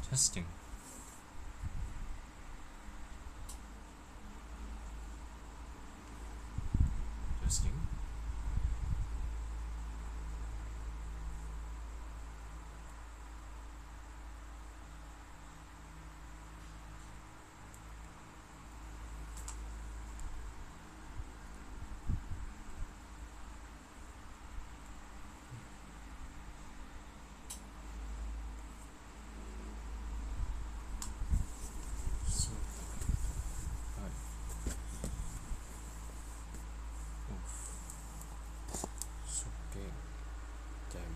Testing. Testing. So, right. Oof. So big. Damn.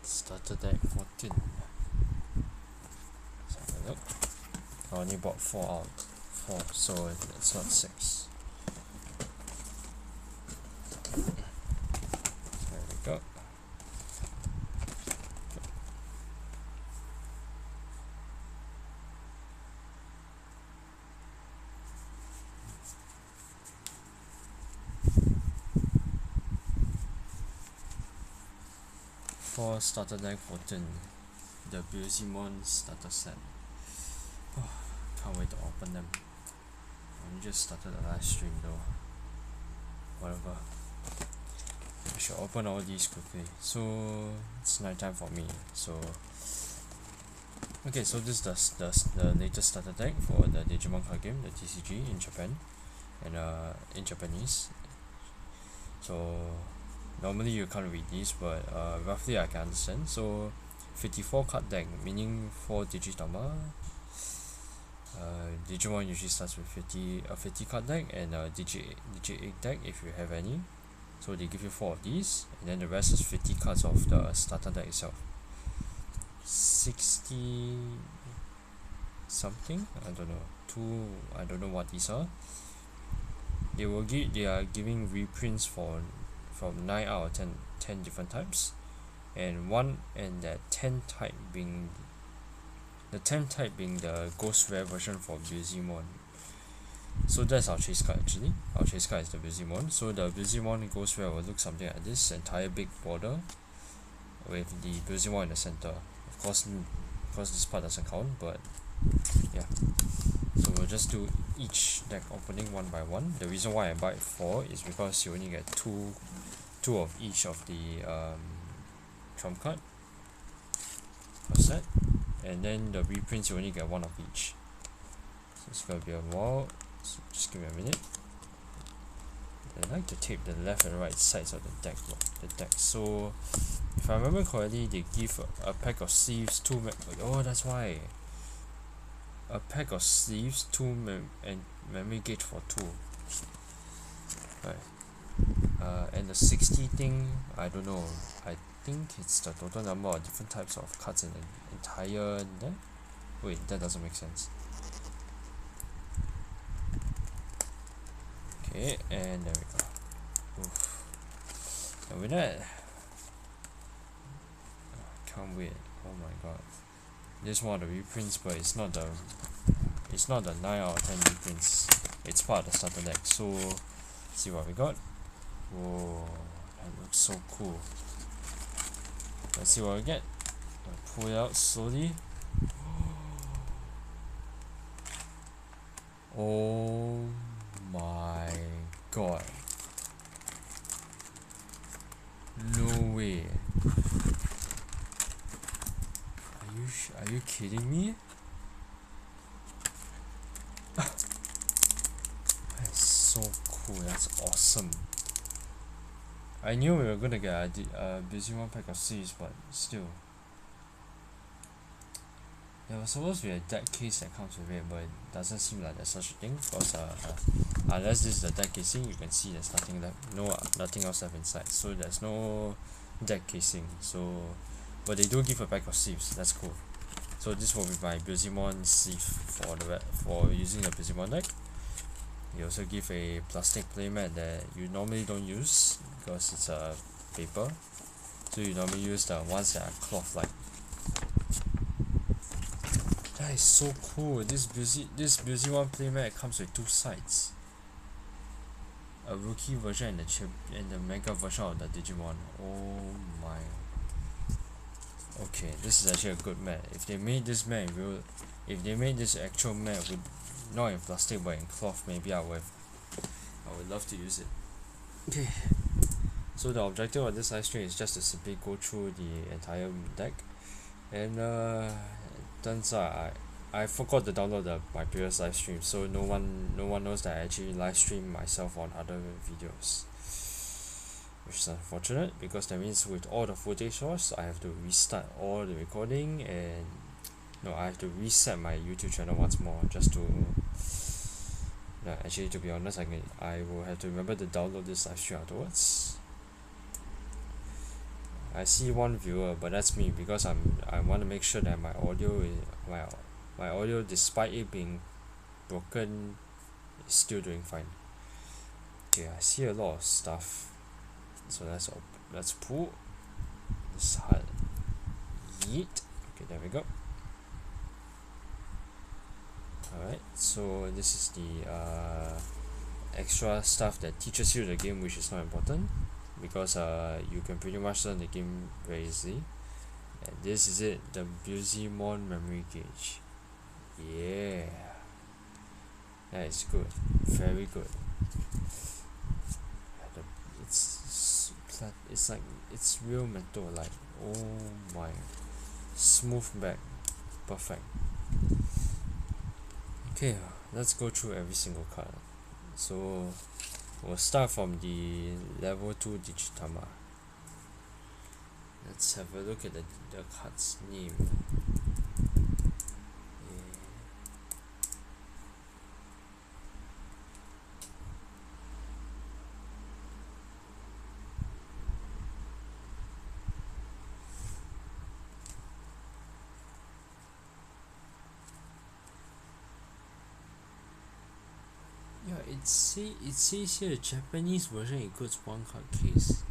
Starter deck 14. Let's have a look. I only bought 4 out. 4, so it's not 6. There we go. For starter deck 14, the Beezlemon starter set. Oh, can't wait to open them. I just started the live stream though. Whatever. I should open all these quickly. So it's night time for me. So okay, so this is the latest starter deck for the Digimon card game, the TCG in Japan, and in Japanese. So normally you can't read these, but roughly I can understand. So 54 card deck, meaning 4 Digitama. Digimon usually starts with 50 card deck and a Digi 8 deck if you have any. So they give you 4 of these, and then the rest is 50 cards of the starter deck itself. 60 something, I don't know. I don't know what these are. They are giving reprints from 9 out of 10 different types, and that 10 type being the 10th type being the ghost rare version for Beezlemon. So that's our chase card actually. Our chase card is the Beezlemon. So the Beezlemon ghost rare will look something like this, entire big border with the Beezlemon in the center. Of course this part doesn't count, but yeah. So we'll just do each deck opening one by one. The reason why I buy 4 is because you only get two of each of the trump card per set, and then the reprints you only get 1 of each. So it's gonna be a while, so just give me a minute. I like to tape the left and right sides of the deck. So if I remember correctly, they give a pack of sleeves, that's why. A pack of sleeves, and memory gauge for 2. Right. And the 60 thing, I don't know. I think it's the total number of different types of cards in the entire deck. Wait, that doesn't make sense. Okay, and there we go. Oof. And with that, can't wait. Oh my god. This one of the reprints, but it's not the 9 out of 10 reprints. It's part of the starter deck. So see what we got. Whoa, that looks so cool. Let's see what we get. I'll pull it out slowly. Oh my god. No way. Are you kidding me? That's so cool. That's awesome. I knew we were gonna get a Beezlemon pack of seeds, but still. There was supposed to be a deck case that comes with it, but it doesn't seem like there's such a thing, because unless this is the deck casing, you can see there's nothing left, nothing else left inside. So there's no deck casing. So, but they do give a pack of sleeves. That's cool. So this will be my Beezlemon sleeve for using the Beezlemon deck. They also give a plastic playmat that you normally don't use because it's a paper. So you normally use the ones that are cloth-like. That is so cool. This Beezlemon playmat comes with 2 sides. A rookie version and the mega version of the Digimon. Oh my. Okay, this is actually a good mat. If they made this mat in real, if they made this actual mat with not in plastic but in cloth, maybe I would love to use it. Okay. So the objective of this live stream is just to simply go through the entire deck, and turns out I forgot to download my previous live stream, so no one knows that I actually live stream myself on other videos, which is unfortunate because that means with all the footage lost, I have to restart all the recording, and no, I have to reset my YouTube channel once more just to. Actually, to be honest, I will have to remember to download this live stream afterwards. I see one viewer, but that's me because I want to make sure that my audio, despite it being broken, is still doing fine. Okay, I see a lot of stuff, so let's pull this hard. Yeet. Okay, there we go. Alright, so this is the extra stuff that teaches you the game, which is not important because you can pretty much learn the game very easily. And this is it, the Beezlemon memory gauge. Yeah, that is good, very good. It's like it's real metal, like oh my, smooth back, perfect. Okay, let's go through every single card. So we'll start from the level 2 Digitama. Let's have a look at the card's name. Yeah, it says here Japanese version includes one card case.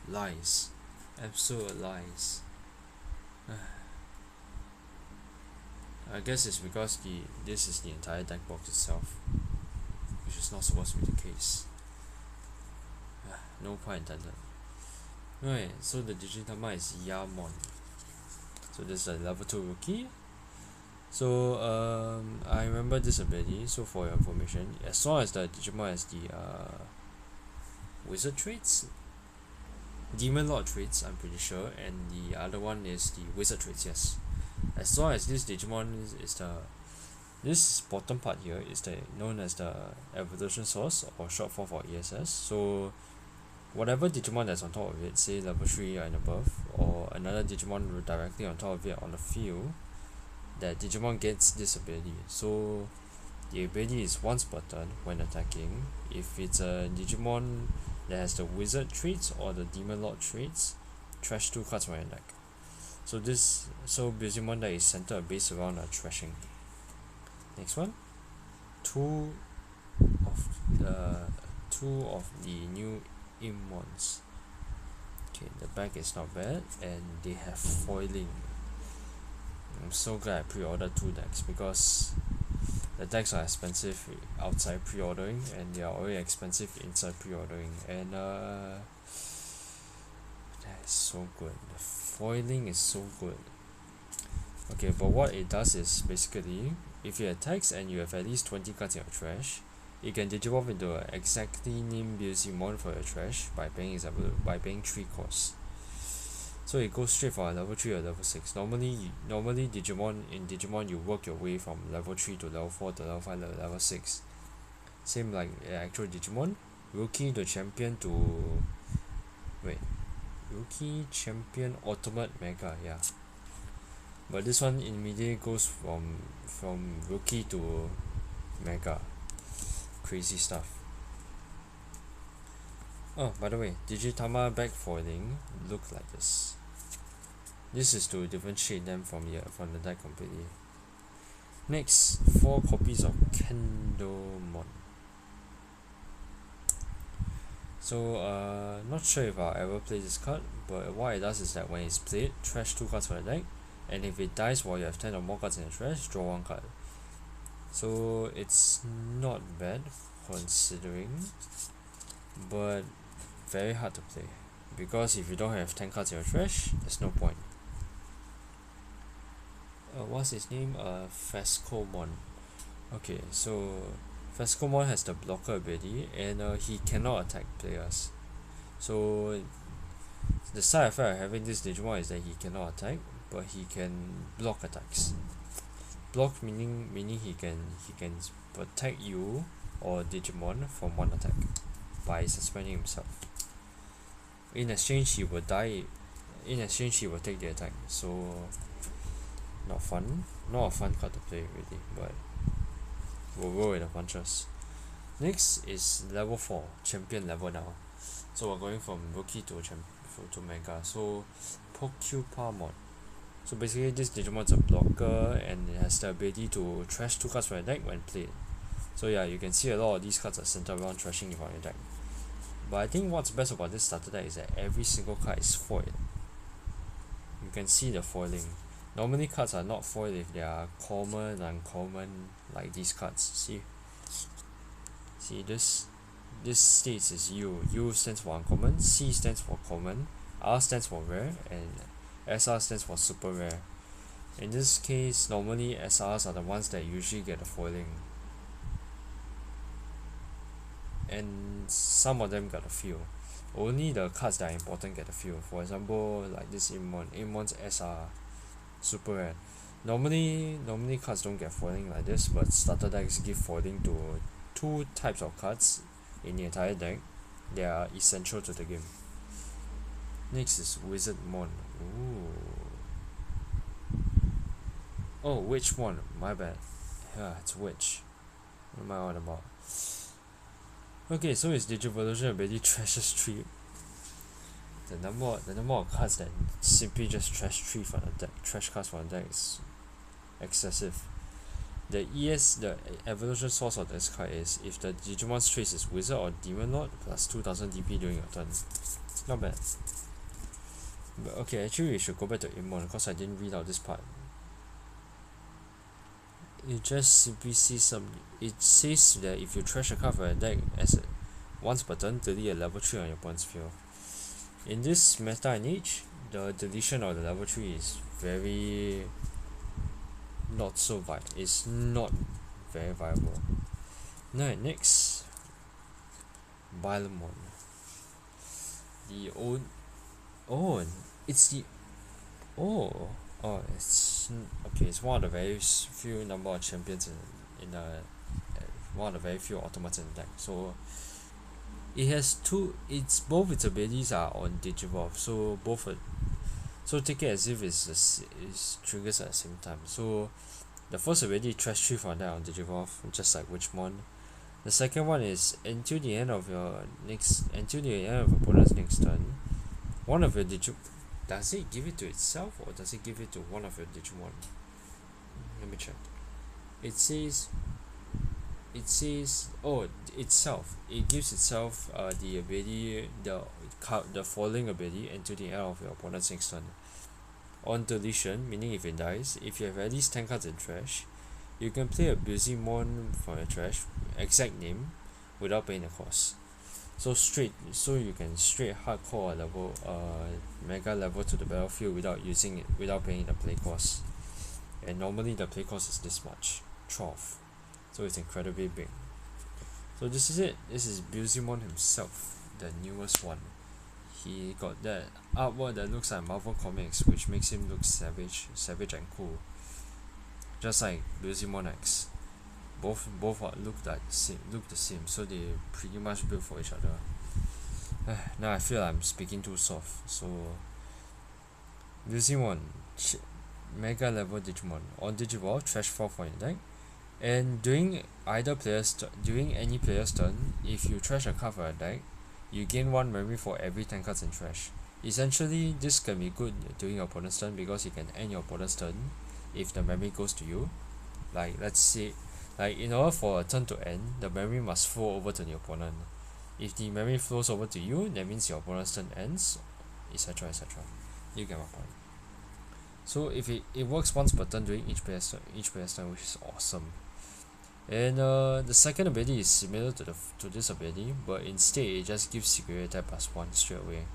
Lies. Absolute lies. I guess it's because this is the entire deck box itself, which is not supposed to be the case. No pun intended. Right, so the Digitama is Yamon. So this is a level 2 rookie. So I remember this ability, so for your information, as long as the Digimon has the wizard traits, demon lord traits, I'm pretty sure, and the other one is the wizard traits, yes. As long as this Digimon is this bottom part here is known as the evolution source, or short form for ESS. So whatever Digimon that's on top of it, say level 3 and above, or another Digimon directly on top of it on the field, that Digimon gets this ability. So the ability is once per turn when attacking. If it's a Digimon that has the wizard traits or the demon lord traits, trash 2 cards from your deck. So Beezlemon deck is centered based around trashing. Next one, two of the new Immons. Okay, the back is not bad, and they have foiling. I'm so glad I pre-ordered 2 decks because the decks are expensive outside pre-ordering, and they are already expensive inside pre-ordering, and that is so good. The foiling is so good. Okay, but what it does is basically, if it attacks and you have at least 20 cards in your trash, it can digivolve into an exactly named Beezlemon for your trash by paying 3 costs. So it goes straight for a level 3 or level 6. Normally in Digimon you work your way from level 3 to level 4 to level 5 to level 6. Same like actual Digimon. Rookie to champion to Rookie, champion, ultimate, mega, yeah. But this one immediately goes from rookie to mega. Crazy stuff. Oh, by the way, Digitama back foiling look like this. This is to differentiate them from the deck completely. Next, 4 copies of Kendomon. So not sure if I'll ever play this card, but what it does is that when it's played, trash 2 cards from the deck, and if it dies while you have 10 or more cards in the trash, draw 1 card. So it's not bad considering, but very hard to play because if you don't have 10 cards in your trash, there's no point. what's his name? Fescomon. Okay, so Fescomon has the blocker ability, and he cannot attack players. So the side effect of having this Digimon is that he cannot attack, but he can block attacks. Block meaning he can protect you or Digimon from one attack by suspending himself. In exchange, he will die. In exchange, he will take the attack. So not fun. Not a fun card to play really, but we'll roll with the punches. Next is level 4, champion level now. So we're going from rookie to mega. So Pokupamon. So basically this Digimon's a blocker and it has the ability to trash 2 cards from your deck when played. So yeah, you can see a lot of these cards are centered around trashing from your deck. But I think what's best about this starter deck is that every single card is foiled. You can see the foiling. Normally cards are not foiled if they are common, uncommon, like these cards. See this states is U. U stands for uncommon, C stands for common, R stands for rare, and SR stands for super rare. In this case, normally SRs are the ones that usually get the foiling. And some of them got a few. Only the cards that are important get a few. For example, like this Imon's SR, super rare. Normally cards don't get foiling like this, but starter decks give foiling to 2 types of cards in the entire deck. They are essential to the game. Next is Beezlemon. Oh, which one? My bad. Yeah, it's Witch. What am I on about? Okay, so his Digivolution ability trashes 3. The number of cards that simply just trash 3 from the deck, trash cards from the deck is excessive. The evolution source of this card is if the Digimon's trace is Wizard or Demon Lord plus 2000 DP during your turn. Not bad. But okay, actually we should go back to Imon because I didn't read out this part. It just simply says it says that if you trash a card from a deck once per turn, delete a level 3 on your opponent's field. In this meta and age, the deletion of the level 3 is very not so viable. It's not very viable. Next, Beezlemon. It's one of the very few number of champions in one of the very few automates in the deck. So it has both its abilities are on Digivolve. So take it as if it's triggers at the same time. So the first ability trash 3 for that on Digivolve, just like Witchmon. The second one is until the end of opponent's next turn, one of your does it give it to itself or does it give it to one of your Digimon? Let me check. It says itself. It gives itself the ability, the falling ability until the end of your opponent's next turn. On deletion, meaning if it dies, if you have at least 10 cards in trash, you can play a Beezlemon from your trash, exact name, without paying the cost. So you can straight hardcore level mega level to the battlefield without paying the play cost. And normally the play cost is this much, 12. So it's incredibly big. So this is it. This is Beezlemon himself, the newest one. He got that artwork that looks like Marvel Comics, which makes him look savage and cool. Just like Beezlemon X. Both look the same, so they pretty much built for each other. Now I feel I'm speaking too soft. So Beezlemon, mega level Digimon. On Digivolve, trash 4 for your deck. And during any player's turn, if you trash a card for a deck, you gain 1 memory for every 10 cards in trash. Essentially, this can be good during your opponent's turn because you can end your opponent's turn if the memory goes to you. Like let's say, in order for a turn to end, the memory must flow over to the opponent. If the memory flows over to you, that means your opponent's turn ends, etc. You get my point. So if it works once per turn during each player's turn, which is awesome. And the second ability is similar to this ability, but instead it just gives security attack +1 straight away.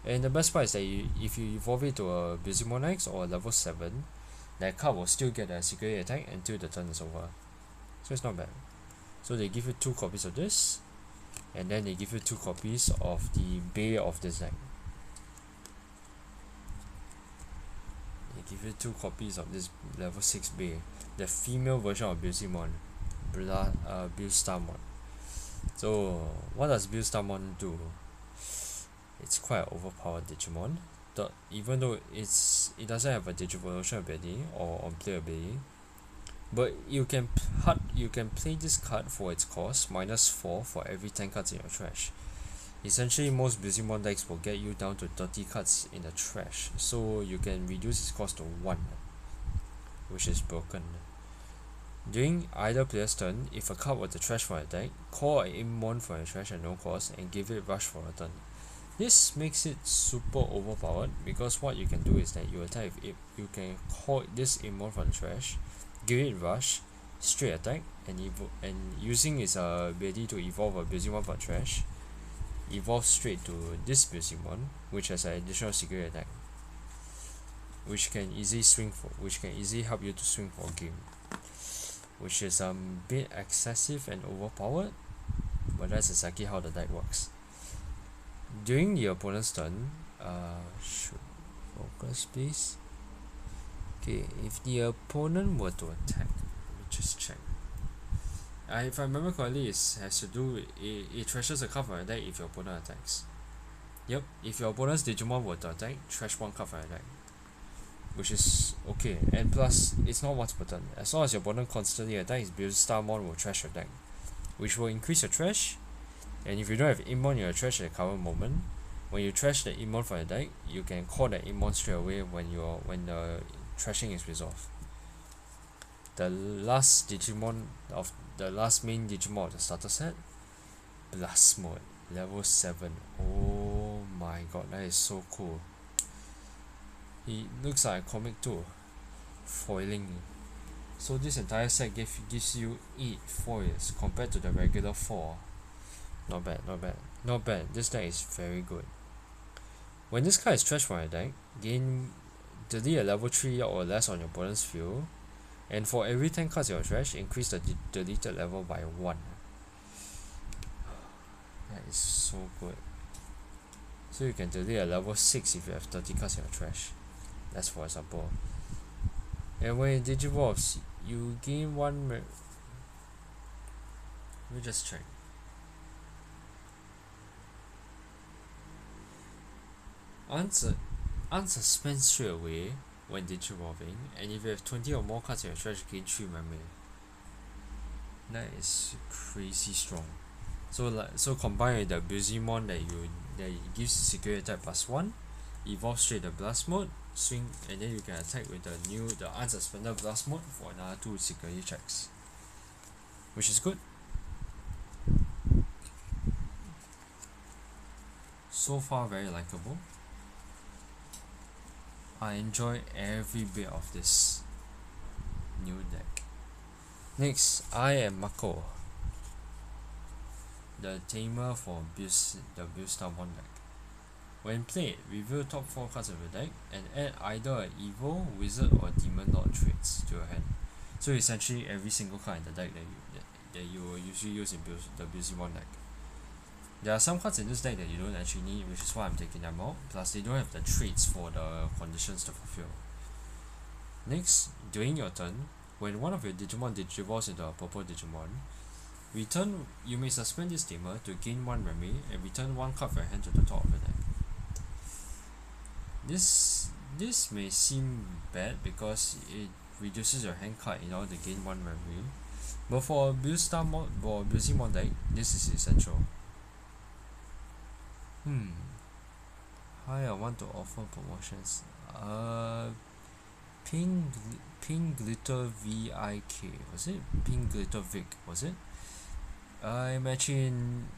And the best part is that if you evolve it to a Beezlemon X or a level 7, that card will still get a security attack until the turn is over. So it's not bad. So they give you 2 copies of this, and then they give you 2 copies of the Bay of this deck. They give you 2 copies of this level 6 Bay, the female version of Beezlemon, Beezlemon. So what does Beezlemon do? It's quite an overpowered Digimon. Even though it doesn't have a Digivolution ability or on-play ability, but you can play this card for its cost -4 for every 10 cards in your trash. Essentially, most Beezlemon decks will get you down to 30 cards in the trash, so you can reduce its cost to 1, which is broken. During either player's turn, if a card were to trash from a deck, call an Immon from your trash at no cost and give it rush for a turn. This makes it super overpowered because what you can do is that you attack with it, you can call this Immon from the trash, give it rush, straight attack, and using its ability to evolve a Beezlemon from trash, evolve straight to this Beezlemon, which has an additional secret attack, which can easily help you to swing for a game, which is a bit excessive and overpowered, but that's exactly how the deck works. During the opponent's turn, should focus please. Okay, if the opponent were to attack, let me just check. If I remember correctly, it has to do with it trashes a card from your deck if your opponent attacks. Yep, if your opponent's Digimon were to attack, trash 1 card from your deck, which is okay. And plus, it's not once per turn. As long as your opponent constantly attacks, Beezlemon will trash your deck, which will increase your trash. And if you don't have Immon in your trash at the current moment, when you trash the Immon from your deck, you can call that Immon straight away when the trashing is resolved. The last main Digimon of the starter set, Blast Mode, level 7. Oh my god, that is so cool. He looks like a comic too, foiling. So this entire set gives you 8 foils compared to the regular 4. Not bad. This deck is very good. When this card is trashed from your deck, delete a level 3 or less on your opponent's field, and for every 10 cards in your trash, increase the deleted level by 1. That is so good. So you can delete a level 6 if you have 30 cards in your trash. That's for example. And when it digivolves, you gain 1. Let me just check. Unsuspend straight away when digivolving, and if you have 20 or more cards in your trash, gain 3 memory. That is crazy strong. So combined with the Beezlemon that gives security attack +1, evolve straight the blast mode, swing, and then you can attack with the unsuspended blast mode for another 2 security checks, which is good. So far very likable. I enjoy every bit of this new deck. Next, I am Mako, the tamer for the Beezlemon deck. When played, reveal top 4 cards of your deck and add either an evil, wizard, or demon lord traits to your hand. So essentially every single card in the deck that you will usually use in the Beezlemon deck. There are some cards in this deck that you don't actually need, which is why I'm taking them out, plus they don't have the traits for the conditions to fulfill. Next, during your turn, when one of your Digimon digivolves into a purple Digimon, you may suspend this tamer to gain 1 memory and return 1 card from your hand to the top of your deck. This may seem bad because it reduces your hand card in order to gain 1 memory, but for a Beezlemon deck, this is essential. Hi, I want to offer promotions. Pink Glitter VIK, was it? Pink Glitter Vic, was it? I imagine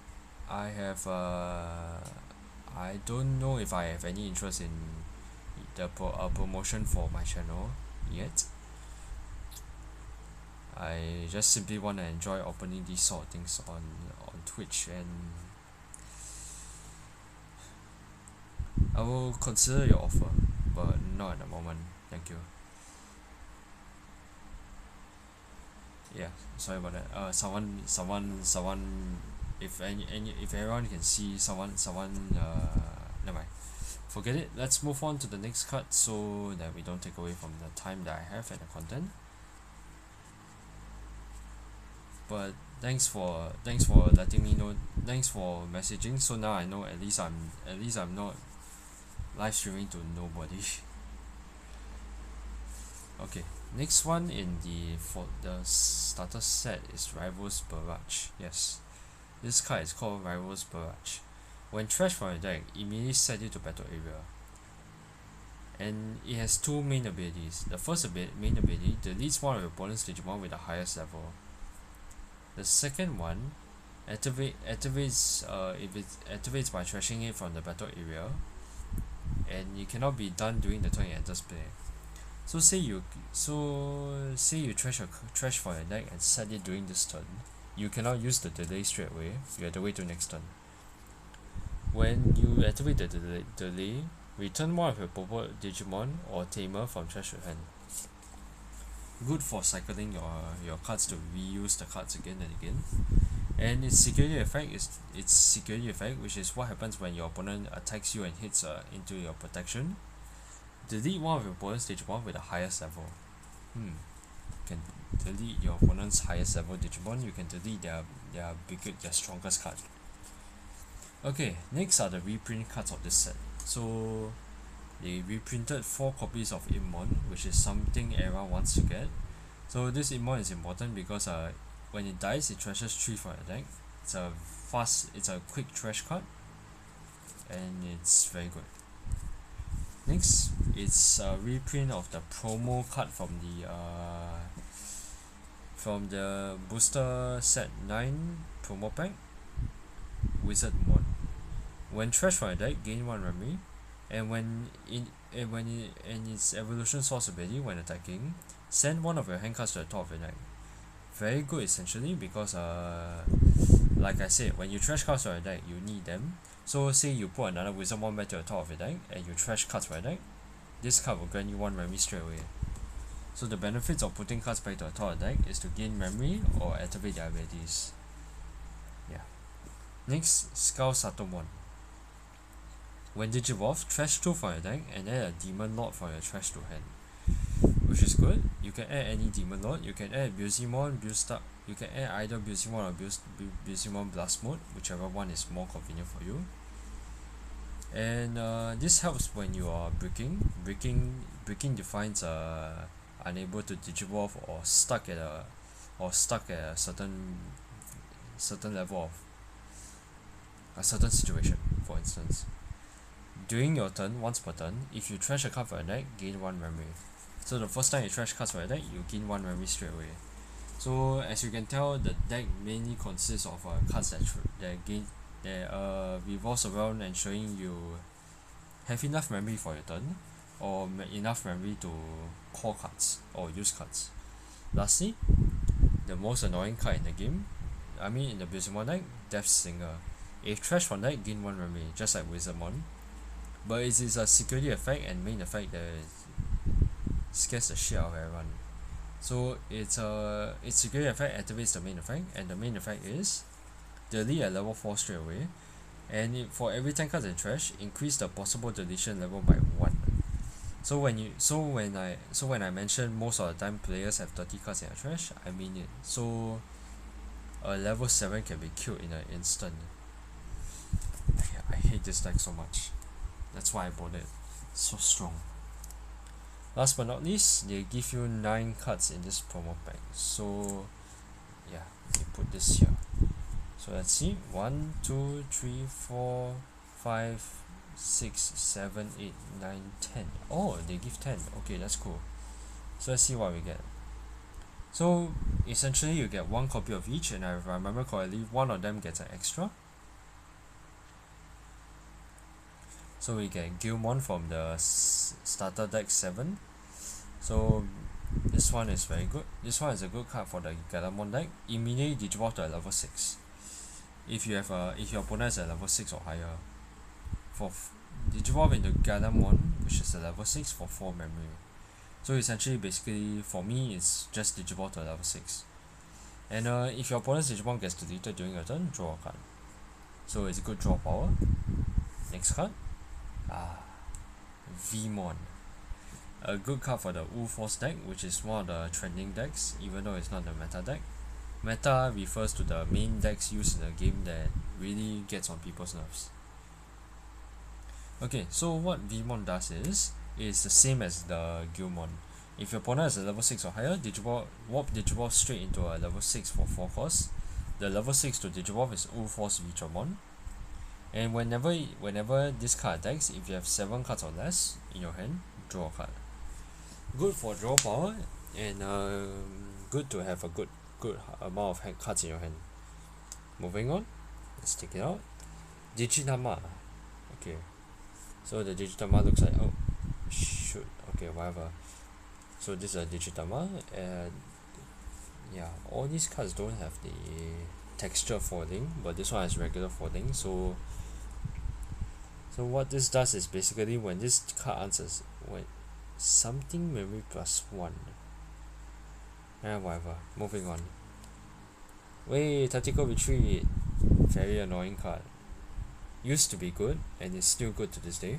I don't know if I have any interest in the promotion for my channel yet. I just simply want to enjoy opening these sort of things on Twitch, and I will consider your offer, but not at the moment. Thank you. Yeah, sorry about that. Someone. If everyone can see someone. Never mind. Forget it. Let's move on to the next card so that we don't take away from the time that I have and the content. But thanks for letting me know. Thanks for messaging. So now I know at least I'm not live streaming to nobody. Okay, next one in for the starter set is Rivals Barrage. Yes, this card is called Rivals Barrage. When trashed from your deck, immediately set it to battle area. And it has two main abilities. The first main ability deletes one of your opponent's Digimon with the highest level. The second one activates if it activates by trashing it from the battle area, and it cannot be done during the turn it enters play. So say you trash for your deck and set it during this turn. You cannot use the delay straight away. You have to wait till next turn. When you activate the delay, return one of your purple Digimon or Tamer from trash to hand. Good for cycling your cards to reuse the cards again and again. And its security effect, which is what happens when your opponent attacks you and hits into your protection. Delete one of your opponent's Digimon with the highest level. You can delete your opponent's highest level Digimon. You can delete their strongest card. Okay, next are the reprint cards of this set. So they reprinted 4 copies of Immon, which is something everyone wants to get. So this Immon is important because when it dies, it trashes 3 from your deck. It's a quick trash card, and it's very good. Next, it's a reprint of the promo card from the booster set 9 promo pack, Beezlemon. When trash from your deck, gain 1 memory, and its evolution source ability when attacking, send one of your hand cards to the top of your deck. Very good essentially because like I said, when you trash cards from your deck, you need them. So say you put another Beezlemon back to the top of your deck and you trash cards from your deck, this card will grant you 1 memory straight away. So the benefits of putting cards back to the top of the deck is to gain memory or activate their abilities. Yeah. Next, Skull Satomon. When Digivolve, trash 2 from your deck and add a Demon Lord from your trash to hand, which is good. You can add any Demon Lord. You can add Beezlemon, you can add either Beezlemon or Beezlemon Blast Mode, whichever one is more convenient for you. And this helps when you are breaking. Breaking defines unable to Digivolve or stuck at a certain level of a certain situation. For instance, during your turn, once per turn, if you trash a card from your deck, gain 1 memory. So the first time you trash cards from your deck, you gain 1 memory straight away. So as you can tell, the deck mainly consists of cards that revolves around ensuring you have enough memory for your turn, or enough memory to call cards or use cards. Lastly, the most annoying card in the game, in the Beezlemon deck, Death Singer. If trash from deck, gain 1 memory, just like Beezlemon. But it is a security effect and main effect that scares the shit out of everyone. So its security effect activates the main effect, and the main effect is delete at level 4 straight away, and for every 10 cards in trash, increase the possible deletion level by 1. So when I mention most of the time players have 30 cards in their trash, I mean it. So a level 7 can be killed in an instant. I hate this deck so much. That's why I bought it. So strong. Last but not least, they give you 9 cards in this promo pack. So yeah, they put this here. So let's see. 1, 2, 3, 4, 5, 6, 7, 8, 9, 10. Oh, they give 10. Okay, that's cool. So let's see what we get. So essentially you get 1 copy of each, and if I remember correctly, one of them gets an extra. So we get Gilmon from the starter deck 7. So this one is very good. This one is a good card for the Galamon deck. Immediately Digivolve to a level 6. If your opponent is at level 6 or higher. For Digivolve into Galamon, which is a level 6 for 4 memory. So essentially, basically, for me, it's just Digivolve to a level 6. And if your opponent's Digimon gets deleted during your turn, draw a card. So it's a good draw power. Next card. Vmon. A good card for the Force deck, which is one of the trending decks, even though it's not the meta deck. Meta refers to the main decks used in the game that really gets on people's nerves. Okay, so what Vmon does is the same as the Gilmon. If your opponent is a level 6 or higher, warp Digivolve straight into a level 6 for 4 cost. The level 6 to Digivolve is Force Beezlemon. And whenever this card attacks, if you have 7 cards or less in your hand, draw a card. Good for draw power, and good to have a good amount of cards in your hand. Moving on, let's take it out. Digitama. Okay, so the Digitama looks like, oh shoot, okay, whatever. So this is a Digitama, and yeah, all these cards don't have the texture foiling, but this one has regular foiling. So what this does is basically when this card answers when something memory +1, whatever. Moving on. Wait, tactical retreat. Very annoying card. Used to be good, and it's still good to this day.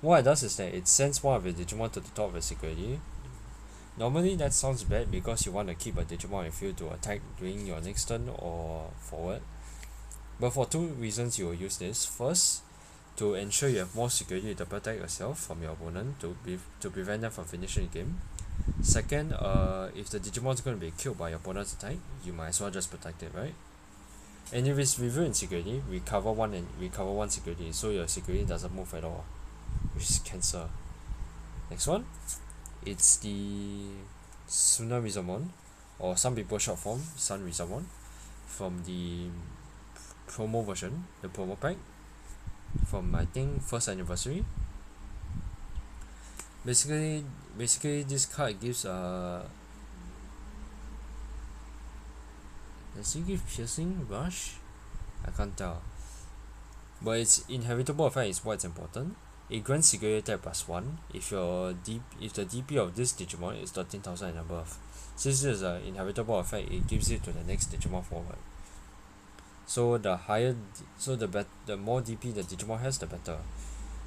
What it does is that it sends one of your Digimon to the top of the security. Normally that sounds bad because you want to keep a Digimon in field to attack during your next turn or forward. But for two reasons you will use this. First, to ensure you have more security to protect yourself from your opponent to prevent them from finishing the game. Second, if the Digimon is going to be killed by your opponent's attack, you might as well just protect it, right? And if it's review in security, recover one security, so your security doesn't move at all, which is cancer. Next one, it's the Suna Rizomon, or some people short form Sun Rizomon, from the promo version, the promo pack, from I think 1st anniversary. Basically this card gives does it give piercing rush? I can't tell. But its inheritable effect is what's important. It grants security attack +1 if the DP of this Digimon is 13,000 and above. Since this is an inheritable effect, it gives it to the next Digimon forward. So the more DP the Digimon has, the better.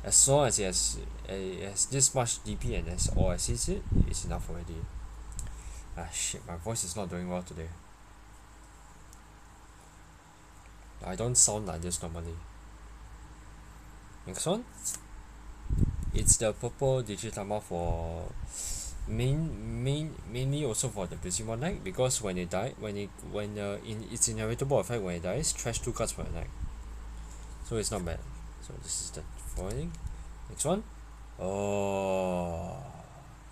As long as it has this much DP and that's all I see it, it's enough already. Shit, my voice is not doing well today. I don't sound like this normally. Next one. It's the purple Digitama for mainly also for the Beezlemon deck, because when it die in its inheritable effect, when it dies, trash 2 cards for a deck. So it's not bad. So this is the foiling. Next one. Oh,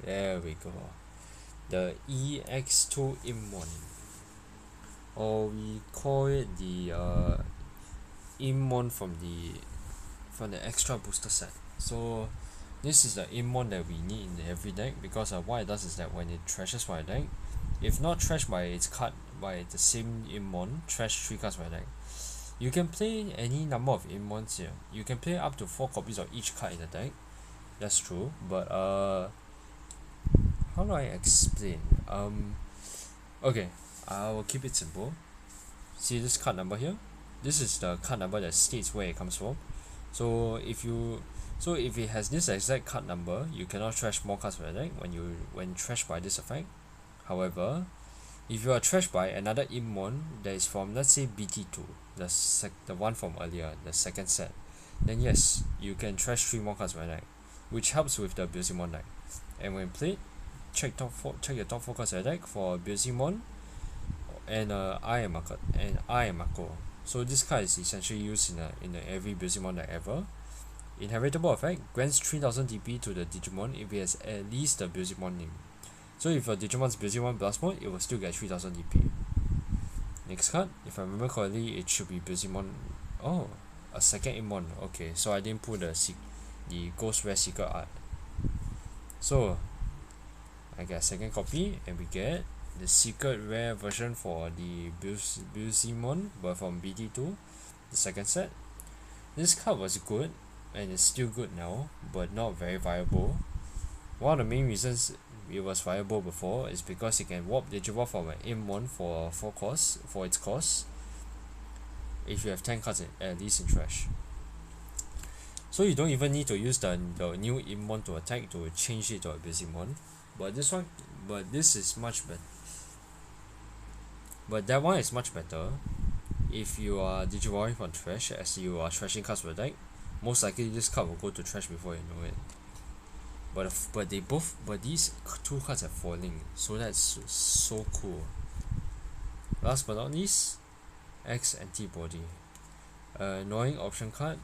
there we go. The EX2 Immon, or we call it the Immon from the extra booster set. So this is the Immon that we need in every deck, because what it does is that when it trashes for a deck, if not trashed by its card by the same Immon, trash 3 cards for a deck. You can play any number of Immons here. You can play up to 4 copies of each card in the deck. That's true, but how do I explain? Okay, I will keep it simple. See this card number here? This is the card number that states where it comes from. So if it has this exact card number, you cannot trash more cards for the deck when trashed by this effect. However, if you are trashed by another Immon that is from, let's say, BT2, the one from earlier, the second set, then yes, you can trash 3 more cards for the deck, which helps with the Beezlemon deck. And when played, check your top 4 cards of the deck for Beezlemon and I am Mako. So this card is essentially used in every Beezlemon deck ever. Inheritable effect grants 3000 DP to the Digimon if it has at least the Beezlemon name. So if your Digimon's Beezlemon Blast mode, it will still get 3000 DP. Next card, if I remember correctly, it should be Beezlemon. Oh, a second Immon. Okay, so I didn't put the Ghost Rare Secret art. So I get a second copy, and we get the secret rare version for the Beezlemon, but from BT2, the second set. This card was good, and it's still good now, but not very viable. One of the main reasons it was viable before is because you can warp Digimon from an Im1 for its cost if you have 10 cards at least in trash. So you don't even need to use the new Im1 to attack to change it to a Beezlemon. But this is much better. But that one is much better if you are Digivolving from trash, as you are trashing cards for the deck. Most likely this card will go to trash before you know it. But these two cards are falling, so that's so cool. Last but not least, X Antibody. Annoying option card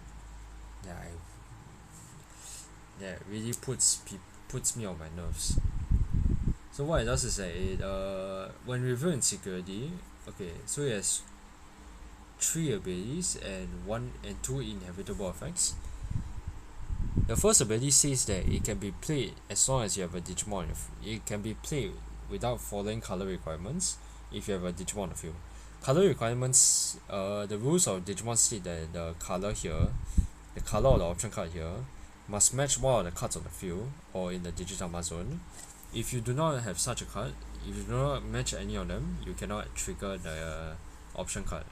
that really puts me on my nerves. So what it does is that it when revealed in security, okay, so it has 3 abilities and 2 inevitable effects. The first ability says that it can be played as long as you have a Digimon. It can be played without following color requirements if you have a Digimon on the field. Color requirements, the rules of Digimon state that the color here, the color of the option card here, must match one of the cards on the field or in the Digitama zone. If you do not have such a card, if you do not match any of them, you cannot trigger the option card.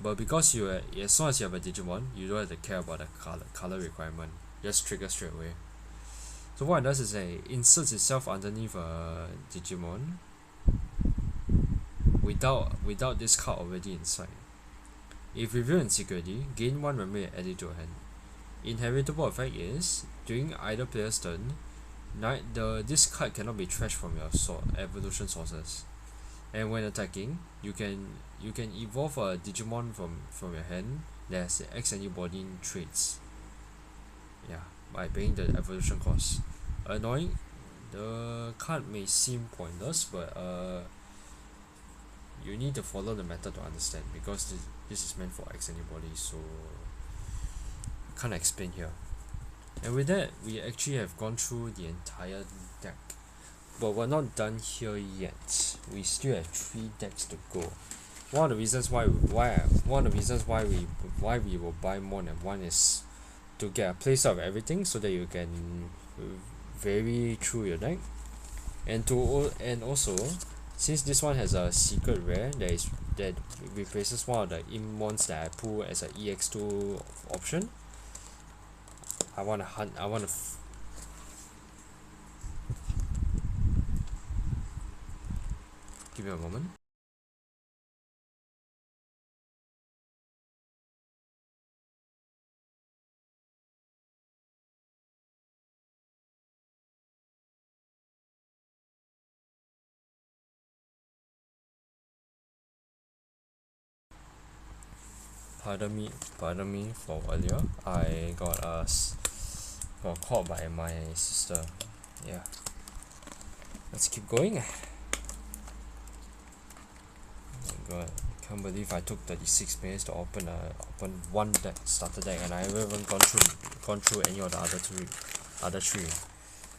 But because as long as you have a Digimon, you don't have to care about the color requirement. Just trigger straight away. So what it does is it inserts itself underneath a Digimon without this card already inside. If revealed in security, gain 1 memory and add it to your hand. Inheritable effect is during either player's turn, this card cannot be trashed from your evolution sources. And when attacking, you can evolve a Digimon from your hand that has the X Antibody traits. Yeah, by paying the evolution cost. Annoying, the card may seem pointless, but you need to follow the method to understand, because this is meant for X Antibody, so I can't explain here. And with that, we actually have gone through the entire deck, but we're not done here yet. We still have 3 decks to go. One of the reasons why we will buy more than one is to get a playstyle of everything, so that you can vary through your deck, and also since this one has a secret rare that replaces one of the Im-Mons that I pull as an EX2 option. Give me a moment. Pardon me for earlier. I got caught by my sister. Yeah. Let's keep going. Oh my god, can't believe I took 36 minutes to open one starter deck, and I haven't even gone through any of the other three.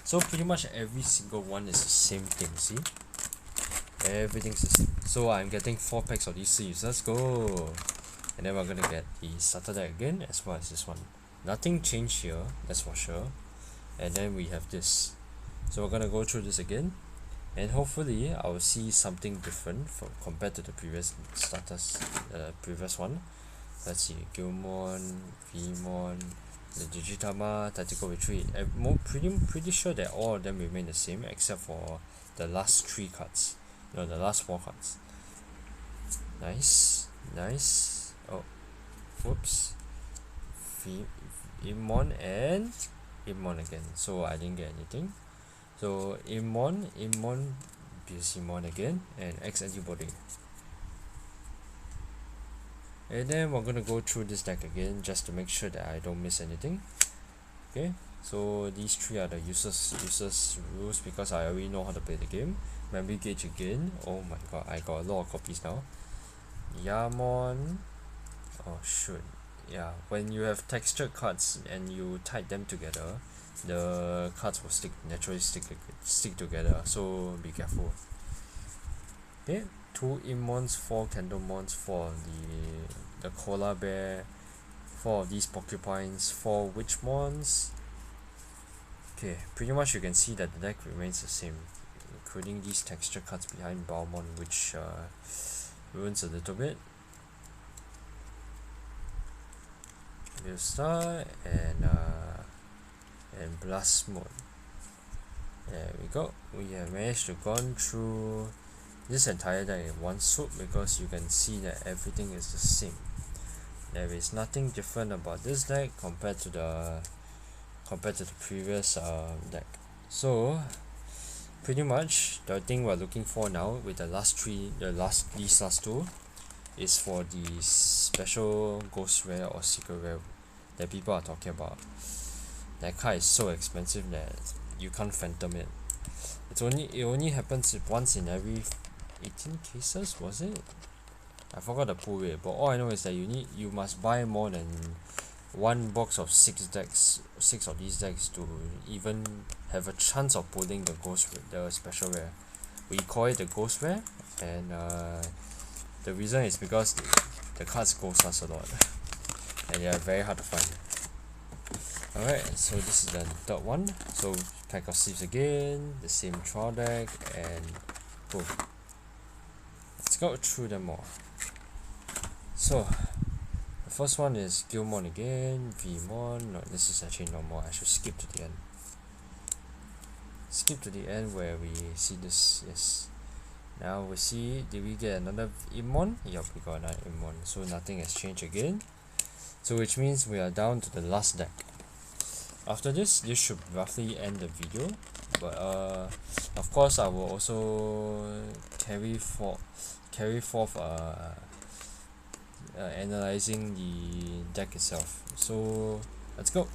So pretty much every single one is the same thing, see? Everything's the same. So I'm getting 4 packs of these sleeves. Let's go. And then we're gonna get the starter deck again, as well as this one. Nothing changed here, that's for sure. And then we have this. So we're gonna go through this again, and hopefully I will see something different compared to the previous previous one. Let's see, Gilmon, Vmon, the Digitama, Tactical Retreat. I'm pretty sure that all of them remain the same except for the last 3 cards. No, the last 4 cards. Nice. Oh, whoops. Immon and Immon again. So I didn't get anything. So Immon, Beezlemon again, and X Antibody. And then we're gonna go through this deck again just to make sure that I don't miss anything. Okay, so these 3 are the useless rules because I already know how to play the game. Memory gauge again. Oh my god, I got a lot of copies now. Yamon. Oh shoot. Yeah, when you have textured cards and you tie them together, the cards will naturally stick together, so be careful. Okay, 2 Immons, 4 Candlemons for the Koala Bear, 4 of these Porcupines, 4 Witchmons. Okay, pretty much you can see that the deck remains the same, including these texture cards behind Beezlemon, which ruins a little bit. We'll start and Blast Mode. There we go. We have managed to gone through this entire deck in one swoop because you can see that everything is the same. There is nothing different about this deck compared to the previous deck. So pretty much the thing we're looking for now with these last two is for the special ghost rare or secret rare that people are talking about. That card is so expensive that you can't phantom it. It only happens once in every 18 cases, was it? I forgot the pull rate, but all I know is that you must buy more than one box of 6 of these decks to even have a chance of pulling the special rare. We call it the ghost rare, and the reason is because the cards ghost us a lot and they are very hard to find. Alright, so this is the third one. So pack of sleeves again, the same trial deck, and boom. Let's go through them all. So the first one is Gilmon again, Vmon. No, this is actually no more. I should skip to the end. Skip to the end where we see this. Yes. Now we see, did we get another Imon? Yup, we got another Imon. So nothing has changed again. So which means we are down to the last deck. After this should roughly end the video. But of course I will also carry forth analyzing the deck itself. So let's go.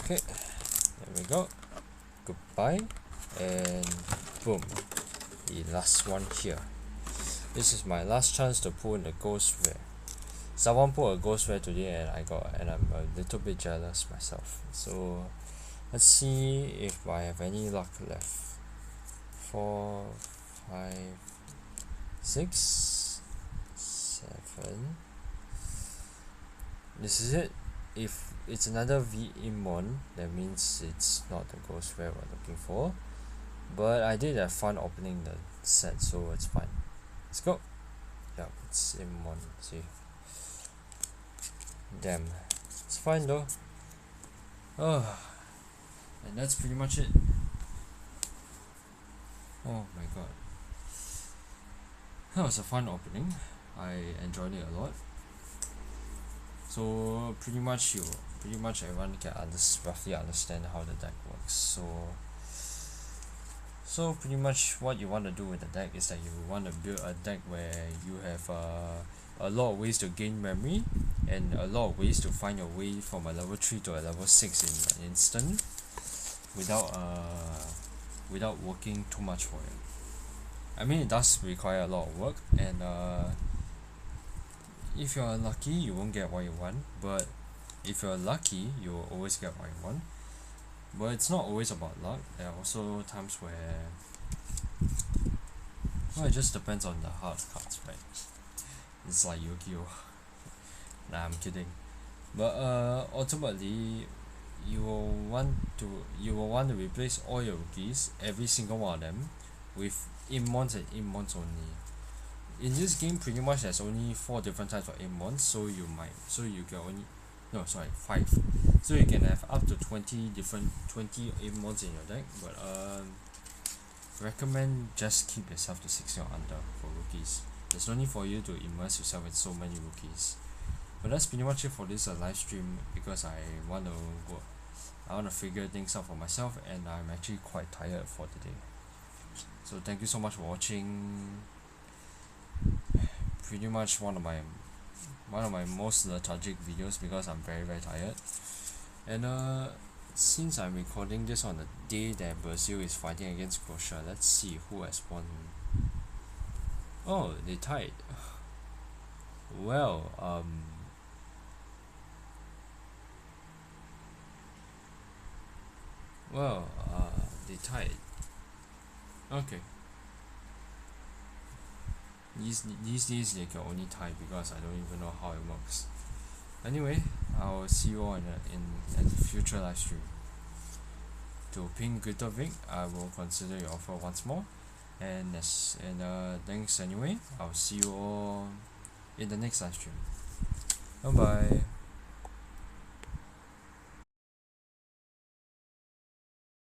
Okay, there we go. Goodbye, and boom, the last one here. This is my last chance to pull in the ghost rare. Someone pulled a ghost rare today, and I'm a little bit jealous myself. So let's see if I have any luck left. 4, 5, 6, 7. This is it. If it's another Vmon, that means it's not the ghost rare we're looking for. But I did have fun opening the set, so it's fine. Let's go. Yeah, it's Vmon. See. Damn. It's fine though. Oh, and that's pretty much it. Oh my god. That was a fun opening. I enjoyed it a lot. So pretty much everyone can roughly understand how the deck works. So pretty much what you want to do with the deck is that you want to build a deck where you have a lot of ways to gain memory and a lot of ways to find your way from a level 3 to a level 6 in an instant without working too much for it. I mean, it does require a lot of work, and if you're unlucky you won't get what you want, but if you're lucky you will always get what you want. But it's not always about luck. There are also times where, well, it just depends on the hard cards, right? It's like Yu-Gi-Oh. Nah, I'm kidding. But ultimately you will want to replace all your rookies, every single one of them, with Immons and Immons only. In this game pretty much there's only 4 different types of Immons, so you can only 5. So you can have up to 20 Immons in your deck, but recommend just keep yourself to 60 or under for rookies. There's no need for you to immerse yourself in so many rookies. But that's pretty much it for this live stream, because I want to figure things out for myself, and I'm actually quite tired for today. So thank you so much for watching. Pretty much one of my most lethargic videos because I'm very tired. And since I'm recording this on the day that Brazil is fighting against Croatia, let's see who has won. Oh, they tied. Well, they they tied. Okay. These days they can only tie because I don't even know how it works. Anyway, I'll see you all in a future live stream. To ping Gutovic, I will consider your offer once more. And thanks anyway. I'll see you all in the next live stream. Bye bye.